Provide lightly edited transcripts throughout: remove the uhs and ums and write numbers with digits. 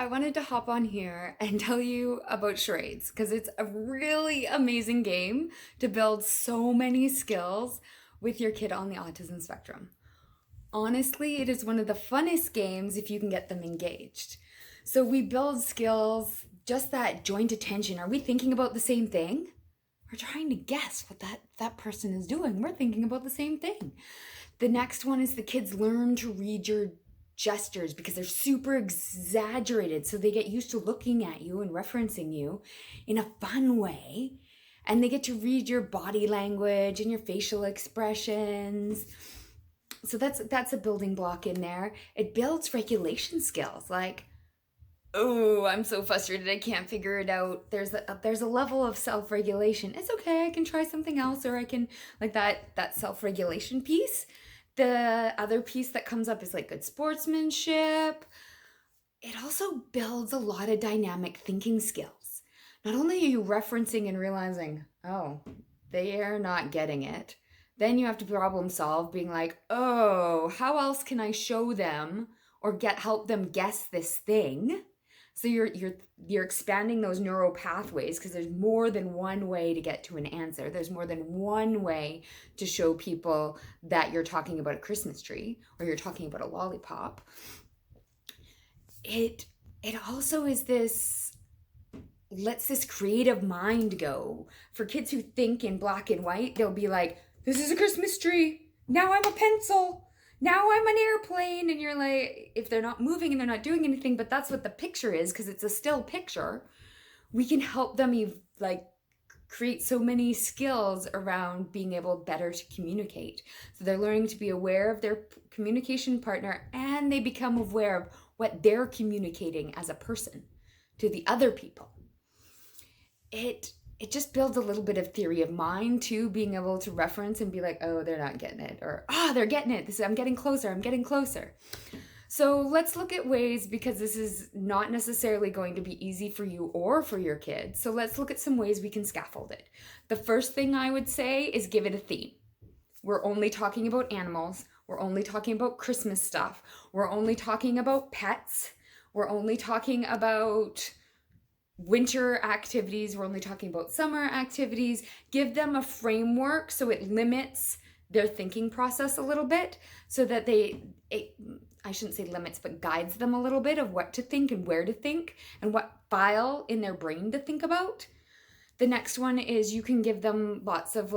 I wanted to hop on here and tell you about charades because it's a really amazing game to build so many skills with your kid on the autism spectrum. Honestly, it is one of the funnest games if you can get them engaged. So we build skills, just that joint attention. Are we thinking about the same thing? We're trying to guess what that person is doing. We're thinking about the same thing. The next one is the kids learn to read your gestures because they're super exaggerated. So they get used to looking at you and referencing you in a fun way. And they get to read your body language and your facial expressions. So that's a building block in there. It builds regulation skills like, oh, I'm so frustrated, I can't figure it out. There's a level of self-regulation. It's okay, I can try something else, or I can like that self-regulation piece. The other piece that comes up is like good sportsmanship. It also builds a lot of dynamic thinking skills. Not only are you referencing and realizing, oh, they are not getting it, then you have to problem solve, being like, oh, how else can I show them or help them guess this thing? So you're expanding those neural pathways because there's more than one way to get to an answer. There's more than one way to show people that you're talking about a Christmas tree or you're talking about a lollipop. It also is this lets this creative mind go. For kids who think in black and white, they'll be like, this is a Christmas tree. Now I'm a pencil. Now I'm an airplane. And you're like, if they're not moving and they're not doing anything, but that's what the picture is because it's a still picture, we can help them create so many skills around being able better to communicate. So they're learning to be aware of their communication partner and they become aware of what they're communicating as a person to the other people. It just builds a little bit of theory of mind too, being able to reference and be like, oh, they're not getting it, or they're getting it. I'm getting closer. So let's look at ways, because this is not necessarily going to be easy for you or for your kids. So let's look at some ways we can scaffold it. The first thing I would say is give it a theme. We're only talking about animals. We're only talking about Christmas stuff. We're only talking about pets. We're only talking about winter activities. We're only talking about summer activities. Give them a framework so it limits their thinking process a little bit, so that I shouldn't say limits, but guides them a little bit of what to think and where to think and what file in their brain to think about. The next one is you can give them lots of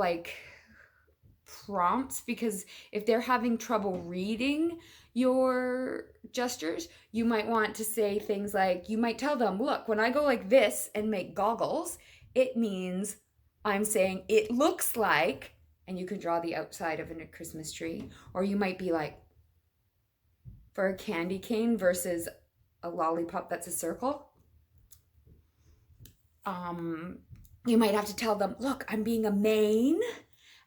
prompts, because if they're having trouble reading your gestures, you might want to say things like, you might tell them, look, when I go like this and make goggles, it means I'm saying it looks like, and you can draw the outside of a Christmas tree. Or you might be like, for a candy cane versus a lollipop that's a circle, you might have to tell them, look, I'm being a mane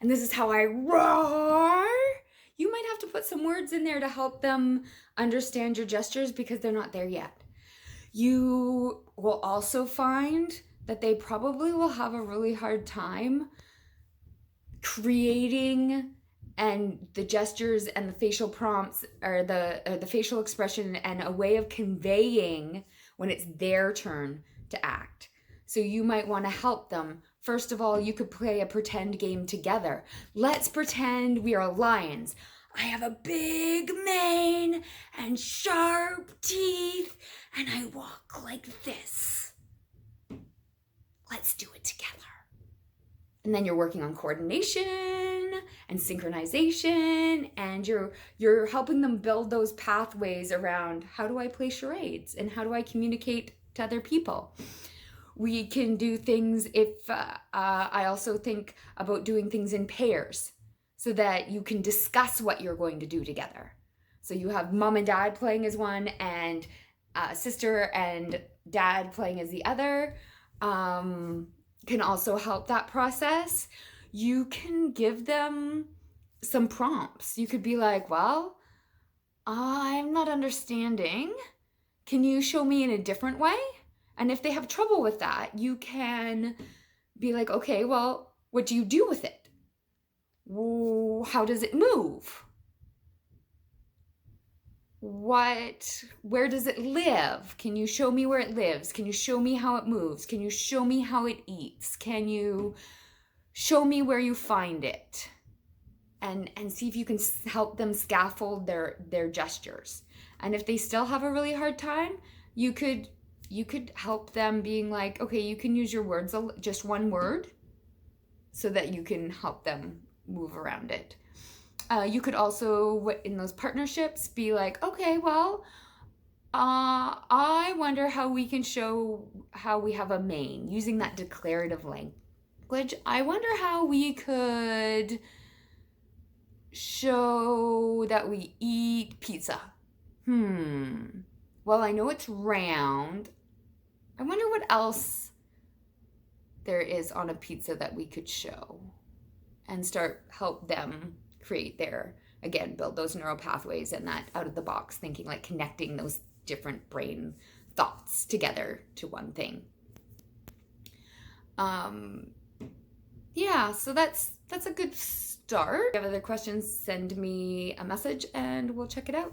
and this is how I roar. You might have to put some words in there to help them understand your gestures because they're not there yet. You will also find that they probably will have a really hard time creating and the gestures and the facial prompts, or the facial expression, and a way of conveying when it's their turn to act. So you might want to help them. First of all, you could play a pretend game together. Let's pretend we are lions. I have a big mane and sharp teeth, and I walk like this. Let's do it together. And then you're working on coordination and synchronization, and you're helping them build those pathways around, how do I play charades and how do I communicate to other people? We can do things I also think about doing things in pairs so that you can discuss what you're going to do together. So you have mom and dad playing as one, and sister and dad playing as the other. Can also help that process. You can give them some prompts. You could be like, well, I'm not understanding. Can you show me in a different way? And if they have trouble with that, you can be like, okay, well, what do you do with it? How does it move? where does it live? Can you show me where it lives? Can you show me how it moves? Can you show me how it eats? Can you show me where you find it? And see if you can help them scaffold their gestures. And if they still have a really hard time, you could help them being like, okay, you can use your words, just one word, so that you can help them move around it. You could also, in those partnerships, be like, okay, well, I wonder how we can show how we have a main, using that declarative language. I wonder how we could show that we eat pizza. Well, I know it's round. I wonder what else there is on a pizza that we could show, and help them create build those neural pathways and that out of the box thinking, like connecting those different brain thoughts together to one thing. Yeah, so that's a good start. If you have other questions, send me a message and we'll check it out.